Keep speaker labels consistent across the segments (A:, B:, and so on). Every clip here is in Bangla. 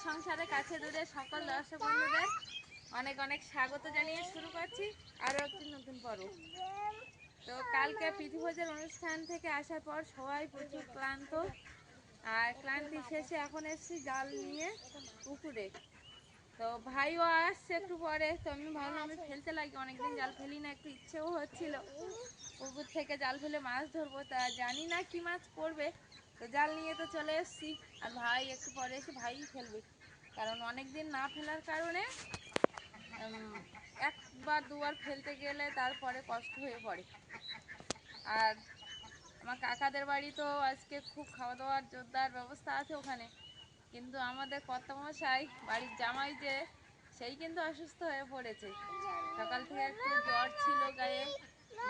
A: সংসারে কাছে দূরে সকল দর্শক বন্ধুদের অনেক অনেক স্বাগত জানিয়ে শুরু করছি আরও একটি নতুন পর্ব। তো কালকে প্রীতিভোজের অনুষ্ঠান থেকে আসার পর সবাই প্রচুর ক্লান্ত, আর ক্লান্তি শেষে এখন এসেছি জাল নিয়ে পুকুরে। তো ভাইও আসছে একটু পরে, তো আমি ভাবলাম আমি ফেলতে লাগি, অনেকদিন জাল ফেলি না, একটু ইচ্ছেও হচ্ছিল পুকুর থেকে জাল ফেলে মাছ ধরবো। তা জানি না কি মাছ পড়বে, তো জাল নিয়ে তো চলে এসেছি। আর ভাই একটু পরে এসে ভাই ফেলবে, কারণ অনেকদিন না ফেলার কারণে একবার দুবার ফেলতে গেলে তারপরে কষ্ট হয়ে পড়ে। আর আমার কাকাদের বাড়ি তো আজকে খুব খাওয়া দাওয়ার জোরদার ব্যবস্থা আছে ওখানে, কিন্তু আমাদের কর্তামশাই বাড়ির জামাই যে সেই কিন্তু অসুস্থ হয়ে পড়েছে। সকাল থেকে একটু জ্বর ছিল গায়ে,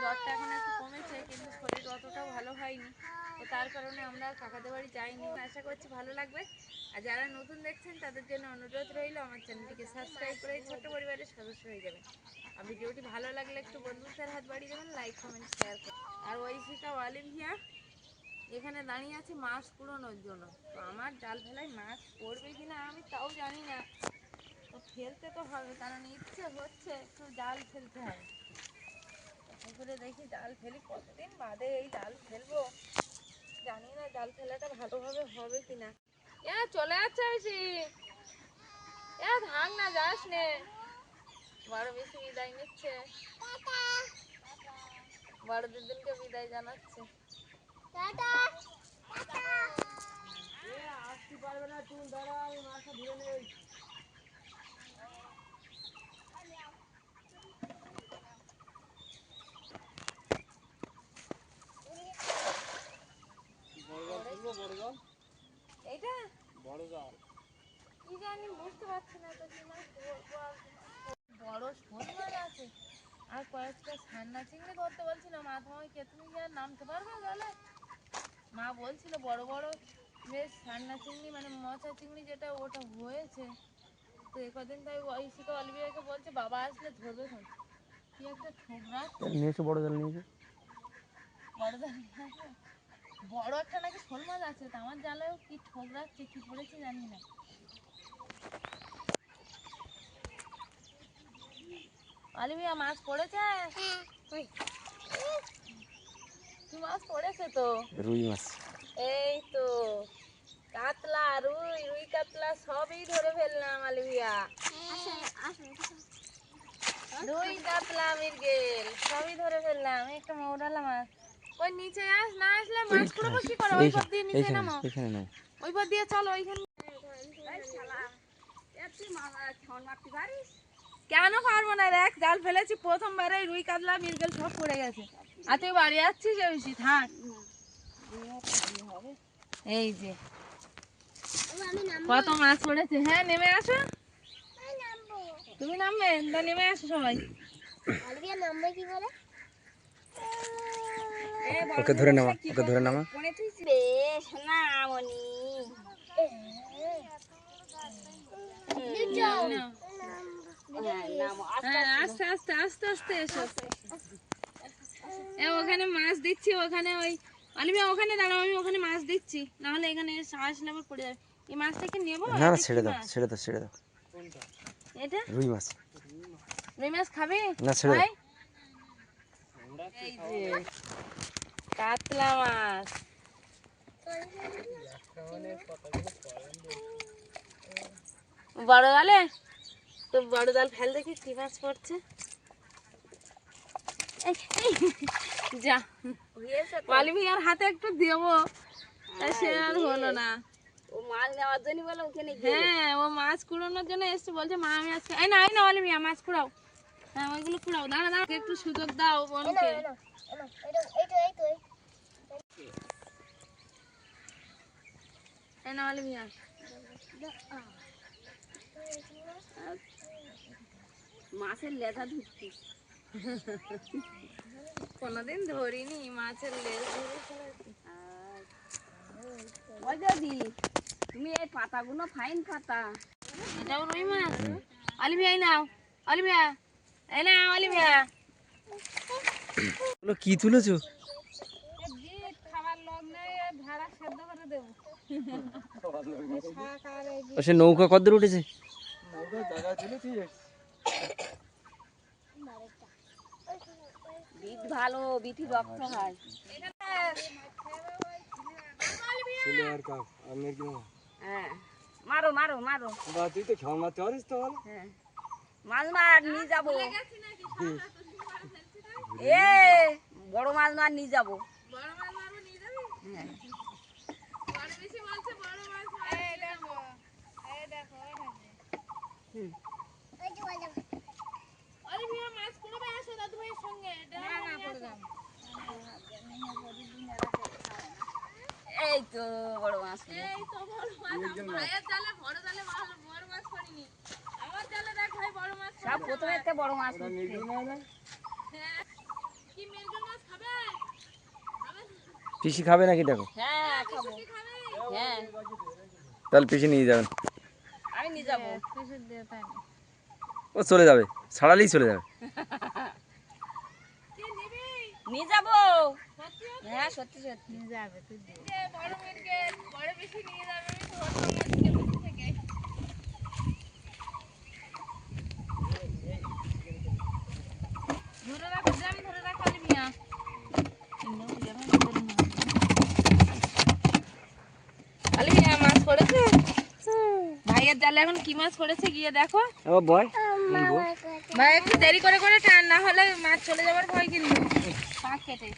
A: জ্বরটা এখন একটু কমেছে, কিন্তু শরীর অতটাও ভালো হয়নি। তো তার কারণে আমরা কাকাদের বাড়ি যাইনি। আশা করছি ভালো লাগবে। আর যারা নতুন দেখছেন তাদের জন্য অনুরোধ রইল আমার চ্যানেলটিকে সাবস্ক্রাইব করে ছোট্ট পরিবারের সদস্য হয়ে যাবেন। আর ভিডিওটি ভালো লাগলে একটু বন্ধুদের হাত বাড়িয়ে দেবেন, লাইক কমেন্ট শেয়ার করুন। আর ঐশিকা অলিভিয়া এখানে দাঁড়িয়ে আছে মাছ কুড়োনোর জন্য। তো আমার জাল ফেলায় মাছ পড়বে কিনা আমি তাও জানি না, তো ফেলতে তো হবে, কারণ ইচ্ছে হচ্ছে একটু জাল ফেলতে হবে। পুকুরে দেখি জাল ফেলি, কতদিন বাদে এই জাল ফেলবো, জানি না জাল ফেলাটা ভালোভাবে হবে কিনা। চলে যাচ্ছে বেশি, থাক না, যাস নে, বড় বেশি বিদায় নিচ্ছে, বড় দিদিনকে বিদায় জানাচ্ছে। আসতে পারবে না, তুমি দাঁড়াও, মাছটা ধরে নেই। এইটা বড় জাল, কি জানি বুঝতে পারছি না তো, কি মাছ ধরবো। বড় শোল মাছ আছে, আর কয়েকটা ছান্না চিংড়ি ধরতে বলছিল মা তোমাকে, তুমি কি আর নামতে পারবে জালে? মা বলছিল বড় বড় বেশ ছান্না চিংড়ি, মানে মচা চিংড়ি যেটা, ওটা হয়েছে। তো একদিন তাই ঐশিকা অলিভিয়াকে বলছে বাবা আসলে ধরবে কোন, কি একটা ঠোকরা নিয়েছে, বড় জাল নিয়েছে, বড় জাল নিয়েছে, বড় একটা নাকি শোল মাছ আছে। তো আমার জালেও কি ঠোকরাচ্ছে, কি পড়েছে জানি না। অলিভিয়া মাছ পড়েছে, কি মাছ পড়েছে? তো রুই মাছ, এই তো কাতলা, রুই, রুই কাতলা সবই ধরে ফেললাম অলিভিয়া। রুই কাতলা মৃগেল সবই ধরে ফেললাম। একটা মৌরালা মাছ, ওই নিচে আস, না আসলে মাছ কুড়াবো কি করে? ওই পথ দিয়ে নিচে নামো, ওই পথ দিয়ে চলো, ওইখানে। কেন পারবো না, দেখ জাল ফেলেছি প্রথমবারে, রুই কাতলা মৃগেল সব পড়ে গেছে। আর তুই বাড়ি যাচ্ছিস বেশি, থাক। এই যে কত মাছ পড়েছে। হ্যাঁ নেমে আসো, তুমি নামবে, নেমে আসো সবাই।
B: ওকে ধরে নামা, ওকে ধরে নামা।
A: আস্তে আস্তে আস্তে আস্তে এসো। ওখানে মাছ দিচ্ছি, ওখানে ওই অলিভিয়া ওখানে দাঁড়াও, আমি ওখানে মাছ দিচ্ছি, নাহলে এখানে আসলে আবার পড়ে যাবে। এই মাছটাকে নেবো
B: না না, ছেড়ে দাও, ছেড়ে দাও, ছেড়ে দাও।
A: এটা
B: রুই মাছ,
A: রুই মাছ খাবে
B: না ছেড়ে দাও।
A: এই যে কাতলা মাছ, বড় জালে তো, বড় জাল ফেল দেখি কি মাছ পড়ছে। যা অলিভিয়ার হাতে একটু দেবো, সে আর হলো না। ও মাছ নেওয়ার জন্য বলে ওখানে, হ্যাঁ ও মাছ কুড়ানোর জন্য এসছে, বলছে মা আমি আজকে এই না, এই না অলিভিয়া মাছ কুড়াও। হ্যাঁ ওইগুলো কুড়াও, দাঁড়া দাঁড়া, একটু সুযোগ দাও বোনকে। এই না অলিভিয়া, মাছের লেজা ধরছি, কোনোদিন ধরিনি মাছের লেজ ধরে ফেলেছি। ওই দিদি তুমি এই পাতাগুলো ফাইন পাতা, এটাও রুই মাছ। অলিভিয়া এই নাও, অলিভিয়া এই না, অলিভিয়া
B: কি তুলেছো?
A: খাবার লোক নেই, ভেড়া সেদ্ধ করে দেবো।
B: ও সে নৌকা কদ্দূর উঠেছে?
A: বিট ভালো, বিটি রক্ত হয়। হ্যাঁ, মারো মারো মারো।
B: তুই তো খেয়াল মারতে পারিস তো বল।
A: হ্যাঁ, মাছ মার নিয়ে যাবো। এ বড় মাছ মার নিয়ে যাবো। হ্যাঁ। হুম। এই তো বড় মাছ, সব প্রথমে একটা বড় মাছ
B: পিসি খাবে নাকি দেখো?
A: হ্যাঁ খাবো। হ্যাঁ
B: তাহলে পিসি নিয়ে যাবেন।
A: আমি নিয়ে যাবো।
B: ও চলে যাবে, ছাড়ালেই চলে যাবে।
A: নিয়ে যাবো। হ্যাঁ সত্যি সত্যি নিয়ে যাবে। তুই বড় বেশি নিয়ে যাবে। ধরে রাখো, জ্যাম ধরে রাখো মিয়া। আলিমিয়া মাছ পড়েছে। ভাইয়ের জালে এখন কি মাছ পড়েছে গিয়ে দেখো।
B: ও বয়
A: ভাই একটু দেরি করে করে টান, না হলে মাছ চলে যাবার ভয় কিন্তু। পাক কেটে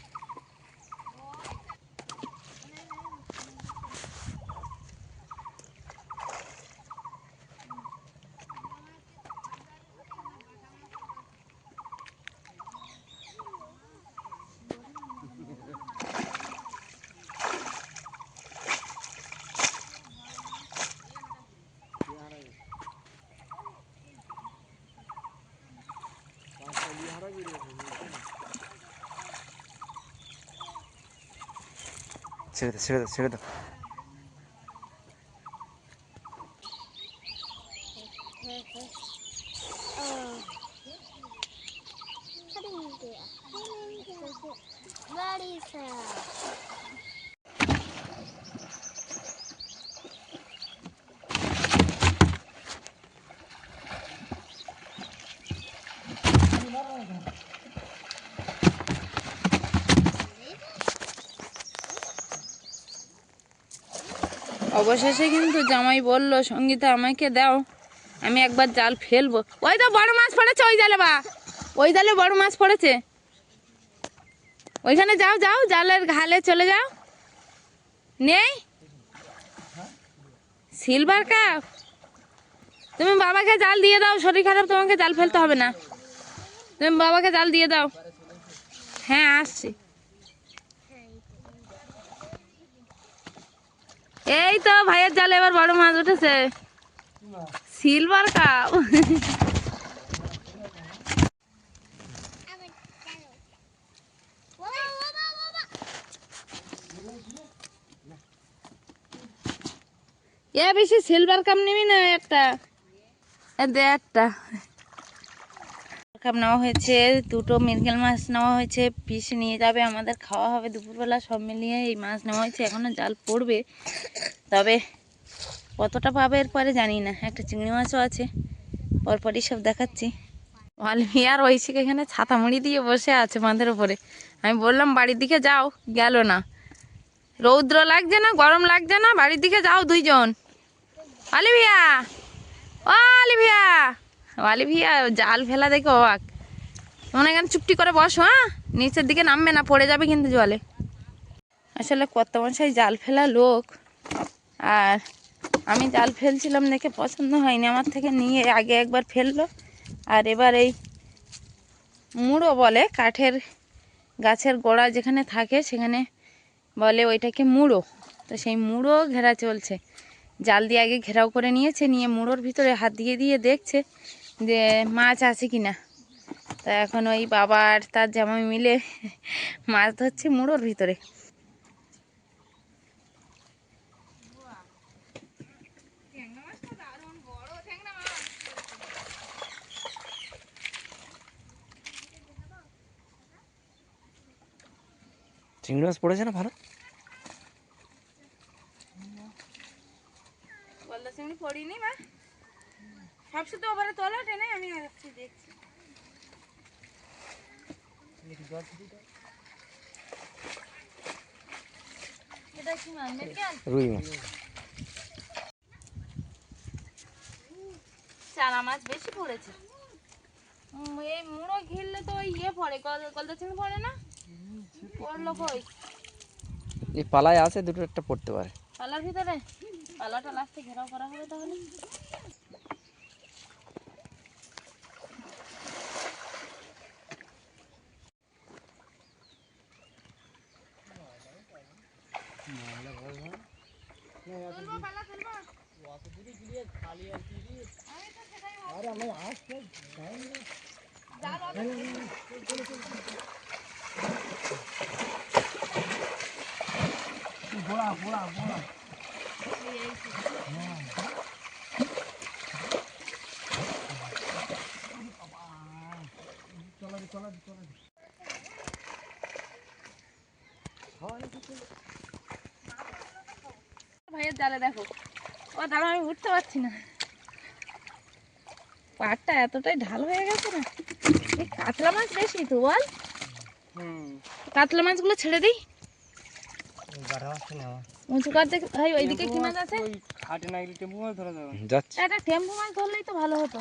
B: ছেড়ে দাও, ছেড়ে দাও, ছেড়ে দাও।
A: অবশেষে কিন্তু জামাই বলল, সঙ্গীতা আমাকে দাও, আমি একবার জাল ফেলবো। ওই তো বড় মাছ পড়েছে ওই জালে, বা ওই জালে বড় মাছ পড়েছে। ওইখানে যাও যাও, জালের ঘালে চলে যাও। নেই সিলভার কাপ? তুমি বাবাকে জাল দিয়ে দাও, শরীর খারাপ, তোমাকে জাল ফেলতে হবে না। তুমি বাবাকে জাল দিয়ে দাও। হ্যাঁ আসছি। এই তো ভাইয়ের জালে এবার বড় মাছ উঠেছে, সিলভার কাপ। এ বেশি সিলভার কাপ নিবি না? একটা দে, একটা কাপ নেওয়া হয়েছে, দুটো মৃগেল মাছ নেওয়া হয়েছে। পিস নিয়ে যাবে, আমাদের খাওয়া হবে দুপুরবেলা। সব মিলিয়ে এই মাছ নেওয়া হয়েছে। এখনো জাল পড়বে, তবে কতটা পাবে এরপরে জানি না। একটা চিংড়ি মাছও আছে, পরপরই সব দেখাচ্ছি। আলমি আর ঐশিক এখানে ছাতা মুড়ি দিয়ে বসে আছে বাঁধের উপরে। আমি বললাম বাড়ির দিকে যাও, গেল না। রৌদ্র লাগছে না, গরম লাগছে না, বাড়ির দিকে যাও দুইজন। আলিভিয়া, ও আলিভিয়া, আলিভিয়া জাল ফেলা দেখে অবাক। তোমরা এখানে চুপটি করে বসো, হ্যাঁ? নিচের দিকে নামবে না, পড়ে যাবে কিন্তু জলে। আসলে কত মশাই জাল ফেলা লোক, আর আমি জাল ফেলছিলাম দেখে পছন্দ হয়নি আমার, থেকে নিয়ে আগে একবার ফেললো। আর এবার এই মুড়ো বলে, কাঠের গাছের গোড়া যেখানে থাকে সেখানে বলে ওইটাকে মুড়ো। তো সেই মুড়ো ঘেরা চলছে। জাল দিয়ে আগে ঘেরাও করে নিয়েছে, নিয়ে মুড়োর ভিতরে হাত দিয়ে দিয়ে দেখছে যে মাছ আছে কি না। তা এখন ওই বাবা আর তার জামাই মিলে মাছ ধরছে মুড়োর ভিতরে।
B: চিংড়ি মাছ পড়েছে না ভালো?
A: করিনি মা, সব শুধু ওপরে তোলো টেনে, আমি যাচ্ছি দেখছি। এটা কি মাছ? মেরকেল?
B: রুই মাছ।
A: চারা মাছ বেশি পড়েছে। এই মুড়ো ঘিরলে তো ওই ইয়ে পড়ে, গলদা চিংড়ি পড়ে না, পড়লো কই?
B: এই পালায় আছে দুটো, একটা পড়তে পারে।
A: পালার ভিতরে, পালাটা লাস্টে ঘেরাও করা হবে তাহলে। ভাইয়ের জালে দেখো, ও দাঁড়া, আমি উঠতে পারছি না, পাড়টা এতটাই ঢাল হয়ে গেছে না। এই কাতলা মাছ বেশি তো বল, কাতলা মাছগুলো ছেড়ে দিই। উঁচু কাট দেখে ভাই, ওইদিকে কি মাছ আছে?
B: যাচ্ছে।
A: একটা টেম্পু মাছ ধরলেই তো ভালো হতো।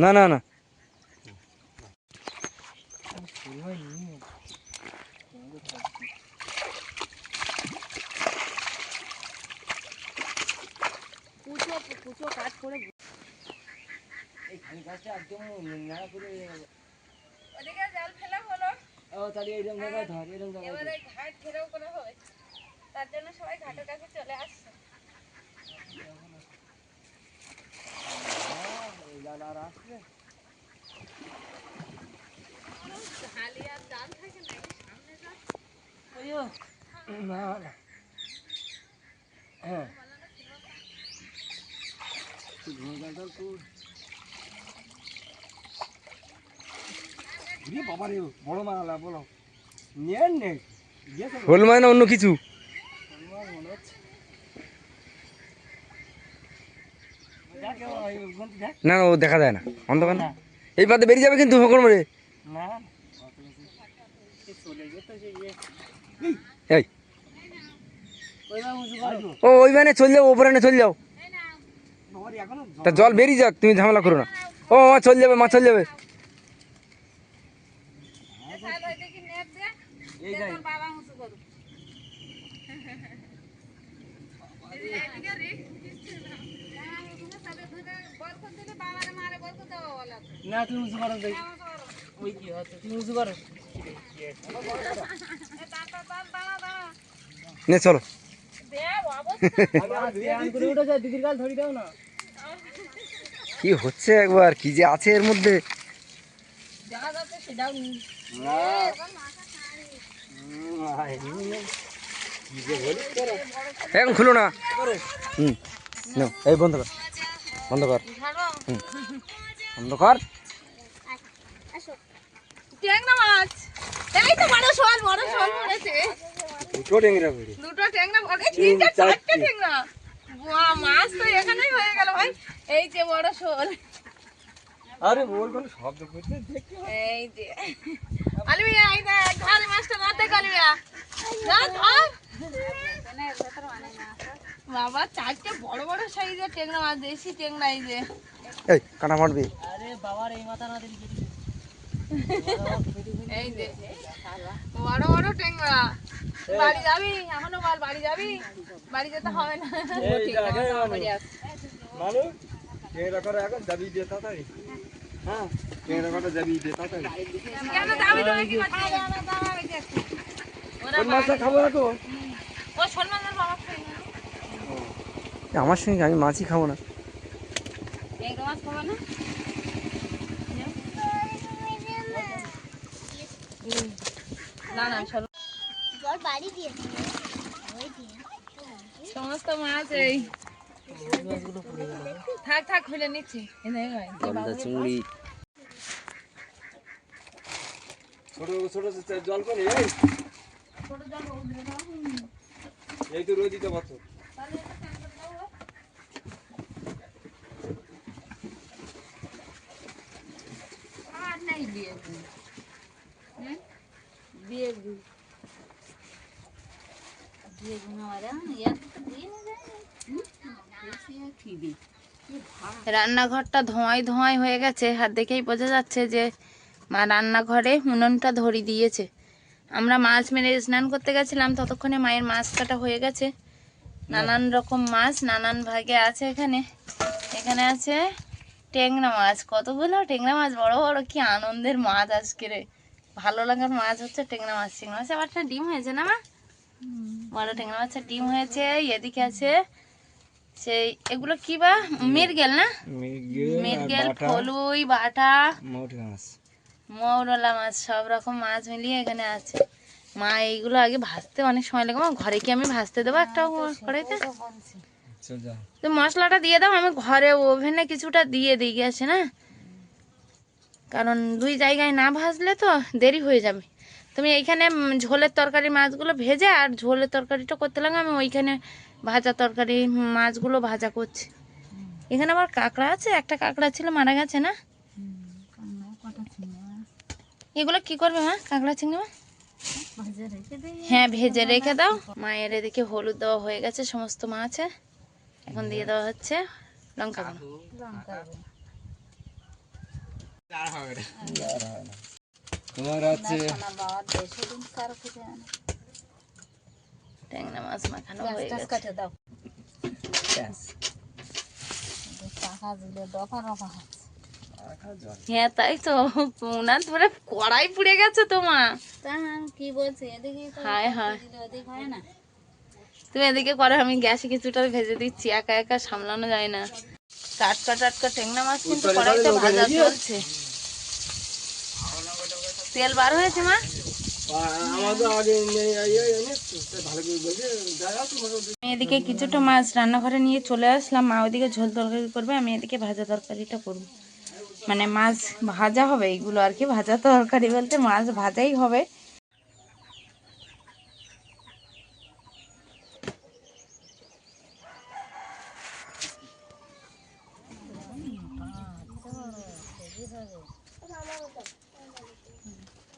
B: না না না,
A: কুচো কুচো কাট করে ওদিকে জাল ফেলা হলো, এবারে ঘাট ঘেরাও করা হবে, তার জন্য সবাই ঘাটের কাছে চলে আসছে। খালি আর জাল থাকে না, সামনে জাল।
B: শোল মাছ না অন্য কিছু? না না, ও দেখা যায় না অন্ধকার না। এই পাতে বেরিয়ে যাবে কিন্তু হকর মরে। এই ও ওই মানে চল যাও, ওপরে না চল যাও, তা জল বেরিয়ে যাক, তুমি ঝামেলা করো না। ও মাছ চল যাবে, মাছ চল যাবে।
A: বাবা উঁচু করুক।
C: না তুমি উঁচু করো, দেখ ওই কি হচ্ছে, তুমি উঁচু করো।
B: নে চলো।
C: দিদির কাল ধরি দাও না।
B: কি হচ্ছে একবার, কি যে আছে এর মধ্যে।
A: দেখা যাচ্ছে সেটাও
B: এখন খুলো না। হুম, নাও, এই বন্ধ কর, বন্ধ কর, বন্ধ কর।
A: ট্যাংরা মাছ, এই তো বড় শোল, বড় শোল পড়েছে।
B: দুটো ট্যাংরা পড়ে।
A: দুটো ট্যাংরা পড়ে, তিনটে চারটে ট্যাংরা। বাহ, মাছ তো এখানেই হয়ে গেল ভাই। এই যে বড় শোল,
B: আরে ওর কোনো শব্দ করতে দেখতে।
A: এই যে আলমিয়া, এই দেখ ধর মাছটা, না দেখ আলমিয়া, না ধর বাবা। চারটে বড় বড় সাইজের ট্যাংরা মাছ, দেশি ট্যাংরা। এই যে
B: এই কাটা মারবি।
C: আরে বাবার এই মাথা না দিলি
A: এই যে বড় বড় ট্যাংরা। বাড়ি যাবি এখনো? বল, বাড়ি যাবি? বাড়ি যেতে হবে না, ঠিক আছে, বাড়ি আসছি।
B: মানু ট্যাংরা করে এখন যাবি দে তাড়াতাড়ি। হ্যাঁ, ট্যাংরা করে যাবি দে তাড়াতাড়ি।
A: কেন যাবি তুমি? কি করছিস? ওরা
B: কোন মাছটা খাবো না তো?
A: ও শোল মাছের বাবা খাই না।
B: আমার সঙ্গে আমি মাছই খাবো না।
A: ট্যাংরা মাছ খাবে না? না না, শোল সমস্ত মাছ এই থাক থাক, খুলে নিচ্ছি। এই দেখ ভাই, যে
B: গলদা
A: বাবুর
B: চিংড়ি ছোট ছোট জল করে।
A: ছোট জল
B: এই তো রোজই তো পাথর।
A: আর নাই বিয়ে হ্যাঁ বিয়ে বিয়ে ঘুমাওয়ারা ইয়ার তো বিয়ে না যায় রান্নাঘরটা ধোঁয়ায় ধোঁয়ায় হয়ে গেছে, আর দেখেই বোঝা যাচ্ছে যে মা রান্নাঘরে উনুনটা ধরিয়ে দিয়েছে। আমরা মাছ মেরে স্নান করতে গেছিলাম, ততক্ষণে মায়ের মাছ কাটা হয়ে গেছে। নানান রকম মাছ নানান ভাগে আছে। এখানে এখানে আছে ট্যাংরা মাছ, কতগুলো ট্যাংরা মাছ, বড় বড়, কি আনন্দের মাছ আজকে রে। ভালো লাগার মাছ হচ্ছে ট্যাংরা মাছ। ট্যাংরা মাছে আবার একটা ডিম হয়েছে না মা? বড় ট্যাংরা মাছের ডিম হয়েছে। এদিকে আছে সেই এগুলো কি বা মৃগেল না, মৃগেল, ফলুই, বাটা, মৌরলা মাছ, সব রকম মাছ মিলিয়ে এখানে আছে। মা এইগুলো আগে ভাজতে অনেক সময় লাগে। মা ঘরে কি আমি ভাজতে দেবো একটা কড়াইতে? তো মশলাটা দিয়ে দাও, আমি ঘরে ওভেনে কিছুটা দিয়ে দিই গ্যাসে না, কারণ দুই জায়গায় না ভাজলে তো দেরি হয়ে যাবে। তুমি এইখানে ঝোলের তরকারি মাছগুলো ভেজে, আর ঝোলের তরকারিটা করতে লাগে, আমি ওইখানে ভাজা তরকারি মাছগুলো ভাজা করছি। এখানে আবার কাঁকড়া আছে, একটা কাঁকড়া ছিল মারা গেছে না? এগুলো কি করবে মা, কাঁকড়া চিংড়ি মা? হ্যাঁ ভেজে রেখে দাও। মায়ের এদিকে হলুদ দেওয়া হয়ে গেছে সমস্ত মাছে, এখন দিয়ে দেওয়া হচ্ছে লঙ্কা গুঁড়ো।
B: তোমার আছে
A: ট্যাংরা মাছ মাখানো হয়ে গেছে। হ্যাঁ তাই তো, উনার ধরে কড়াই পুড়ে গেছে তোমার। কি বলছে এদিকে? হায় হায়, তুমি এদিকে করো, আমি গ্যাসে কিছুটা ভেজে দিচ্ছি, একা একা সামলানো যায় না। টাটকা টাটকা ট্যাংরা মাছ কিন্তু কড়াইতে ভাজা চলছে। তেল বার হয়েছে মা? আমি এদিকে কিছুটা মাছ রান্নাঘরে নিয়ে চলে আসলাম। মা ওইদিকে ঝোল তরকারি করবে, আমি এদিকে ভাজা তরকারিটা করব। মানে মাছ ভাজা হবে এইগুলো আর কি, ভাজা তরকারি বলতে মাছ ভাজাই হবে।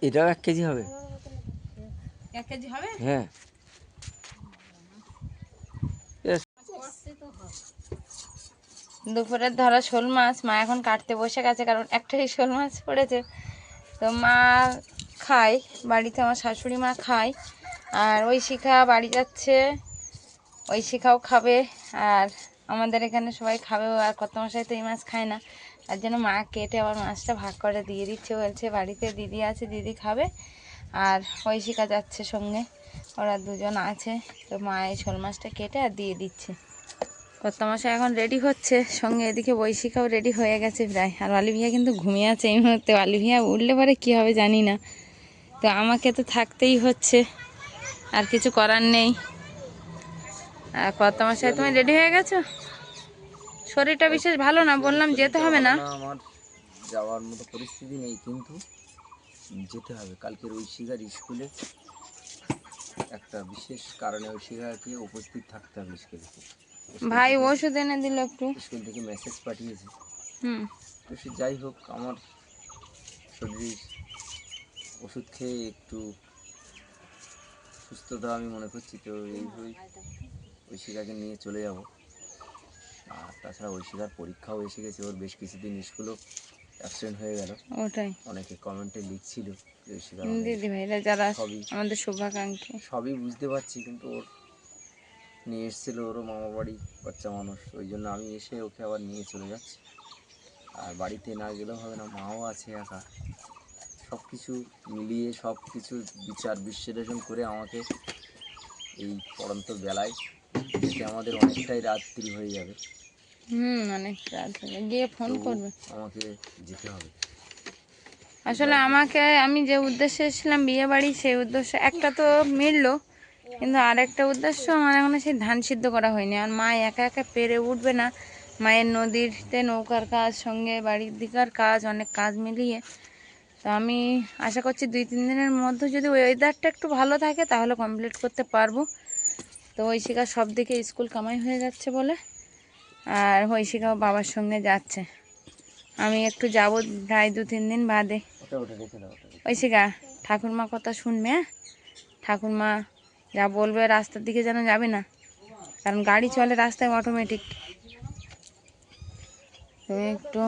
B: এটাও 1 কেজি হবে?
A: 1 কেজি হবে?
B: হ্যাঁ।
A: দুপুরের ধরা শোল মাছ মা এখন কাটতে বসে গেছে, কারণ একটাই শোল মাছ পড়েছে। তো মা খায় বাড়িতে, আমার শাশুড়ি মা খায়, আর ওই শিখা বাড়ি যাচ্ছে, ওই শিখাও খাবে, আর আমাদের এখানে সবাই খাবে। আর কত মশাই তো এই মাছ খায় না, তার জন্য মা কেটে আবার মাছটা ভাগ করে দিয়ে দিচ্ছে। বলছে বাড়িতে দিদি আছে, দিদি খাবে, আর ওই শিখা যাচ্ছে সঙ্গে, ওরা দুজন আছে। তো মা এই শোল মাছটা কেটে আর দিয়ে দিচ্ছে। কর্তামশাই এখন রেডি হচ্ছে, সঙ্গে এদিকে বৈশিখাও রেডি হয়ে গেছে প্রায়। আর বালি ভিয়া কিন্তু ঘুমিয়ে আছে এই মুহূর্তে। বালি ভিয়া উঠলে পরে কী হবে জানি না, তো আমাকে তো থাকতেই হচ্ছে, আর কিছু করার নেই। আর কর্তামশাই তুমি রেডি হয়ে গেছো? শরীরটা বিশেষ ভালো না, বললাম যেতে হবে না।
B: আমার যাওয়ার মতো পরিস্থিতি নেই, কিন্তু যেতে হবে। কালকের ঐশিকার স্কুলে একটা বিশেষ কারণে ঐশিকাকে উপস্থিত থাকতে হবে স্কুলে।
A: ভাই ওষুধ এনে দিল একটু,
B: স্কুল থেকে মেসেজ পাঠিয়েছে। তো সে যাই হোক, আমার শরীরের ওষুধ খেয়ে একটু সুস্থতা আমি মনে করছি। তো এইভাবেই ঐশিকাকে নিয়ে চলে যাব। আর তাছাড়া ঐশিকার পরীক্ষাও এসে গেছে, ওর বেশ কিছুদিন স্কুলও অ্যাবসেন্ট হয়ে গেল।
A: ওটাই
B: অনেকে কমেন্টে লিখছিল
A: দিদি ভাইরা যারা আমাদের শুভাকাঙ্ক্ষী,
B: সবই বুঝতে পারছি, কিন্তু ওর নিয়ে এসেছিল ওরও মামা বাড়ি, বাচ্চা মানুষ, ওই জন্য আমি এসে ওকে আবার নিয়ে চলে যাচ্ছি। আর বাড়িতে না গেলেও হবে না, মাও আছে একা। সব কিছু মিলিয়ে সব কিছু বিচার বিশ্লেষণ করে আমাকে এই পড়ন্ত বেলায় যেতে আমাদের অনেকটাই রাত্রি হয়ে যাবে।
A: অনেক রাত হয়ে গিয়ে ফোন করবে,
B: আমাকে যেতে হবে।
A: আসলে আমাকে, আমি যে উদ্দেশ্যে এসেছিলাম বিয়ে বাড়ি, সেই উদ্দেশ্য একটা তো মিললো, কিন্তু আরেকটা উদ্দেশ্য আমার এখনো সেই ধান সিদ্ধ করা হয়নি। আর মা একা একা পেরে উঠবে না, মায়ের নদীতে নৌকার কাজ, সঙ্গে বাড়ির দিকার কাজ, অনেক কাজ মিলিয়ে। তো আমি আশা করছি 2-3 দিনের মধ্যে যদি ওয়েদারটা একটু ভালো থাকে তাহলে কমপ্লিট করতে পারবো। তো তো ঐশিকা সব দিকে স্কুল কামাই হয়ে যাচ্ছে বলে, আর ঐশিকাও বাবার সঙ্গে যাচ্ছে। আমি একটু যাবো প্রায় 2-3 দিন বাদে।
B: ওটা ওটা রেখে দাও, ওটা রেখে
A: ঐশিকা ঠাকুরমা কথা শুনবে, হ্যাঁ? ঠাকুরমা যা বলবে রাস্তার দিকে যেন যাবে না, কারণ গাড়ি চলে রাস্তায় অটোমেটিক। তুমি একটু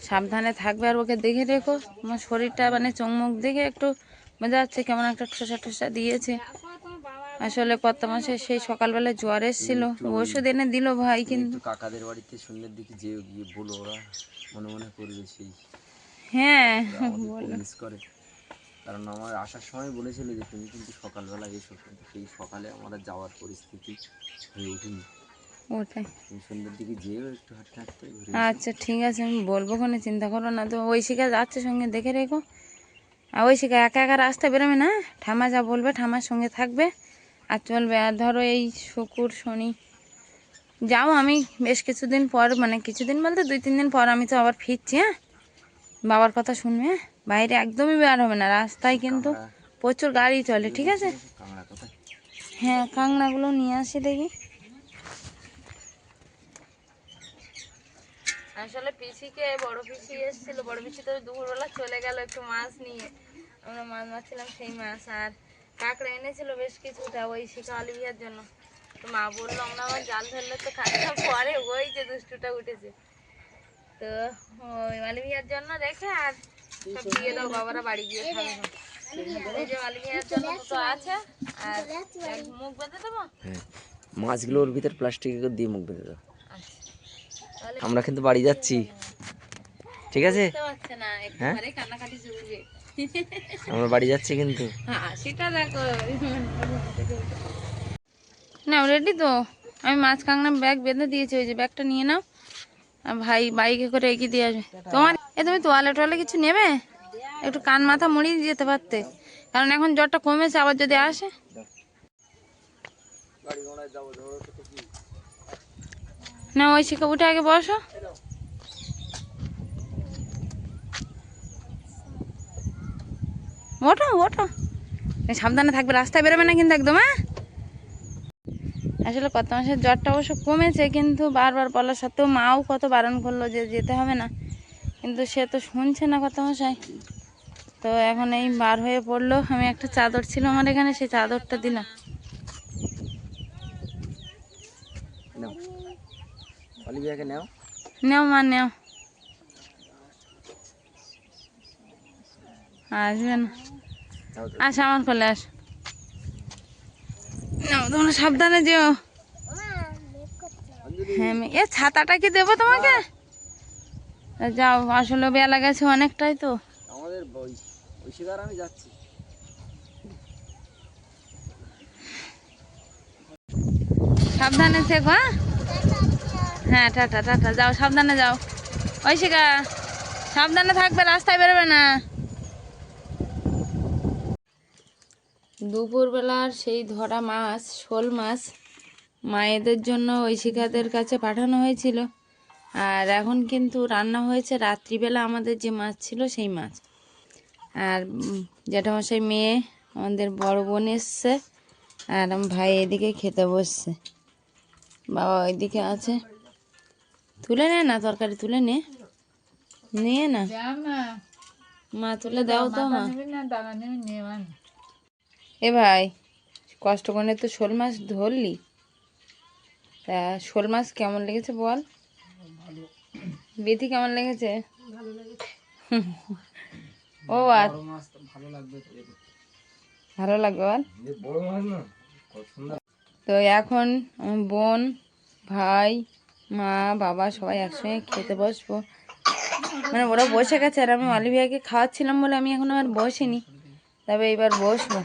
A: সাবধানে থাকবে আর ওকে দেখে রেখো। তোমার শরীরটা মানে চোখমুখ দেখে একটু বোঝা যাচ্ছে কেমন একটা ঠোসা ঠোসা দিয়েছে। আসলে কত মাসে সেই সকালবেলায় জ্বর এসেছিল, ওষুধ এনে দিল ভাই, কিন্তু
B: একটু কাকাদের বাড়িতে সন্ধ্যের দিকে যেও, গিয়ে বলো, ওরা মনে মনে করবে সেই
A: হ্যাঁ
B: আমাদের মিস করে। কারণ আমার আসার সময় বলেছিল যে তুমি কিন্তু সকালবেলা এসো, কিন্তু সেই সকালে আমাদের যাওয়ার পরিস্থিতি হয়ে ওঠেনি।
A: ওটাই।
B: তুমি সন্ধ্যের দিকে যেও, একটু হাঁটতে হাঁটতে ঘুরে
A: আচ্ছা ঠিক আছে, আমি বলবো, কোনো চিন্তা করো না। তো ঐশিকা যাচ্ছে সঙ্গে, দেখে রেখো। আর ঐশিকা একা একা রাস্তায় বেরোবে না, ঠাম্মা যা বলবে ঠাম্মার সঙ্গে থাকবে আর চলবে। আর ধরো এই শুক্র শনি যাও, আমি বেশ কিছুদিন পর, মানে কিছুদিন বলতে 2-3 দিন পর আমি তো আবার ফিরছি। হ্যাঁ, বাবার কথা শুনবে, হ্যাঁ? বাইরে একদমই বের হবে না, রাস্তায় কিন্তু প্রচুর গাড়ি চলে, ঠিক আছে?
B: কাঁকড়া কোথায়?
A: হ্যাঁ, কাঁকড়াগুলো নিয়ে আসি দেখি। আসলে পিসিকে বড় পিসি এসেছিল, বড় পিসি তো দুপুরবেলা চলে গেল একটু মাছ নিয়ে। আমরা মাছ মারছিলাম সেই মাছ, আর কাঁকড়া এনেছিল বেশ কিছুটা ওই শিখা অলিভিয়ার জন্য। তো মা বললো আমরা আবার জাল ধরলে তো কাঁকড়া পরে, ওই যে দুষ্টুটা উঠেছে, তো ওই অলিভিয়ার জন্য রেখে আর সব দিয়ে দাও, বাবারা বাড়ি গিয়ে খাবে। এই যে অলিভিয়ার জন্য তো আছে, আর মুখ বেঁধে দেবো।
B: হ্যাঁ, মাছগুলো ওর ভিতর প্লাস্টিক দিয়ে মুখ বেঁধে দাও।
A: আচ্ছা, তাহলে
B: আমরা কিন্তু বাড়ি যাচ্ছি, ঠিক আছে?
A: বুঝতে পারছে না, একবারে কান্নাকাটি শুরু।
B: আমরা বাড়ি যাচ্ছি কিন্তু।
A: হ্যাঁ সেটা দেখো না, রেডি তো। আমি মাছ কাঁকড়া ব্যাগ বেঁধে দিয়েছি, ওই যে ব্যাগটা নিয়ে নাও, আর ভাই বাইকে করে এগিয়ে দিয়ে আসবে। তোমার তুমি তোয়ালে টোয়ালে কিছু নেবে, একটু কান মাথা মুড়িয়ে যেতে পারতে, কারণ এখন জ্বরটা কমেছে, আবার যদি আসে। না ওই শিখে উঠে আগে বসো। ওঠো ওঠো, সাবধানে থাকবে, রাস্তায় বেরোবে না কিন্তু একদম। হ্যাঁ, আসলে কত মাসের জ্বরটা অবশ্য কমেছে, কিন্তু বারবার বলা সত্ত্বেও মাও কত বারণ করলো যে যেতে হবে না, কিন্তু সে তো শুনছে না কত মশাই। তো এখন এই বার হয়ে পড়লো। আমি একটা চাদর ছিল আমার এখানে, সেই চাদরটা দিলাম।
B: অলিভিয়াকে নাও,
A: নেও মা নেও, আসবে না, আস আমার কোলে আস। নাও, তোমরা সাবধানে যেও। হ্যাঁ, এ ছাতাটা কি দেবো তোমাকে? যাও, আসলে বেলা গেছে অনেকটাই তো।
B: আমাদের ঐশিকার আমি যাচ্ছি।
A: সাবধানে থেকো। হ্যাঁ হ্যাঁ, টাটা টাটা, যাও সাবধানে যাও। ঐশিকা সাবধানে থাকবে, রাস্তায় বেরোবে না। দুপুরবেলার সেই ধরা মাছ, শোল মাছ, মায়েদের জন্য ঐশিকাদের কাছে পাঠানো হয়েছিল, আর এখন কিন্তু রান্না হয়েছে রাত্রিবেলা আমাদের যে মাছ ছিল সেই মাছ। আর জ্যাঠামশাই মেয়ে, আমাদের বড় বোন এসছে, আর আমার ভাই এদিকে খেতে বসছে, বাবা ওইদিকে আছে। তুলে নে না, তরকারি তুলে নে, নিয়ে না মা, তুলে দাও তো মা। এ ভাই, কষ্ট করে তো শোল মাছ ধরলি, তা শোল মাছ কেমন লেগেছে বল? বেথি কেমন লেগেছে? ও ভালো লাগবে বল। তো এখন বোন, ভাই, মা, বাবা সবাই একসঙ্গে খেতে বসবো, মানে ওরা বসে গেছে, আর আমি অলিভিয়াকে খাওয়াচ্ছিলাম বলে আমি এখন আর বসিনি, তবে এবার বসবো।